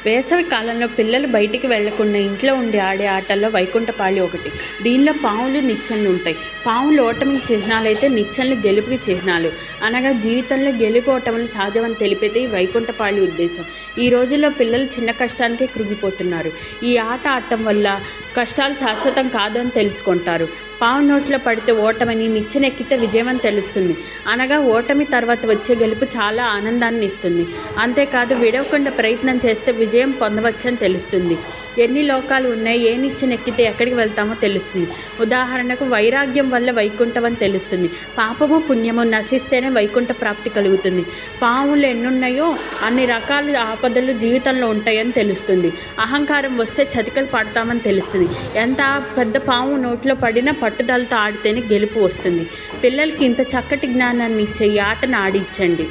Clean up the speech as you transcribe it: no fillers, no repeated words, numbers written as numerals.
వేసవి కాలంలో పిల్లలు బయటికి వెళ్లకుండా ఇంట్లో ఉండి ఆడే ఆటల్లో వైకుంఠపాళి ఒకటి. దీనిలో పావులు, నిచ్చెనలు ఉంటాయి. పావులు ఓటమికి చిహ్నాలైతే నిచ్చెనలు గెలుపుకి చిహ్నాలు. అనగా జీవితంలో గెలుపు ఓటములు సహజమని తెలిపేది ఈ వైకుంఠపాళి ఉద్దేశం. ఈ రోజుల్లో పిల్లలు చిన్న కష్టానికే కృంగిపోతున్నారు. ఈ ఆట ఆడటం వల్ల కష్టాలు శాశ్వతం కాదని తెలుసుకుంటారు. పావు నోట్లో పడితే ఓటమని, నిచ్చెన ఎక్కితే విజయమని తెలుస్తుంది. అనగా ఓటమి తర్వాత వచ్చే గెలుపు చాలా ఆనందాన్ని ఇస్తుంది. అంతేకాదు విడవకుండా ప్రయత్నం చేస్తే విజయం పొందవచ్చని తెలుస్తుంది. ఎన్ని లోకాలు ఉన్నాయి, ఏ నిచ్చెన ఎక్కితే ఎక్కడికి వెళ్తామో తెలుస్తుంది. ఉదాహరణకు వైరాగ్యం వల్ల వైకుంఠం అని తెలుస్తుంది. పాపము పుణ్యము నశిస్తేనే వైకుంఠ ప్రాప్తి కలుగుతుంది. పాములు ఎన్నున్నాయో అన్ని రకాల ఆపదలు జీవితంలో ఉంటాయని తెలుస్తుంది. అహంకారం వస్తే చతికలు పడతామని తెలుస్తుంది. ఎంత పెద్ద పాము నోట్లో పడినా పట్టుదలతో ఆడితేనే గెలుపు వస్తుంది. పిల్లలకి ఇంత చక్కటి జ్ఞానాన్ని ఇచ్చే ఈ ఆటను ఆడించండి.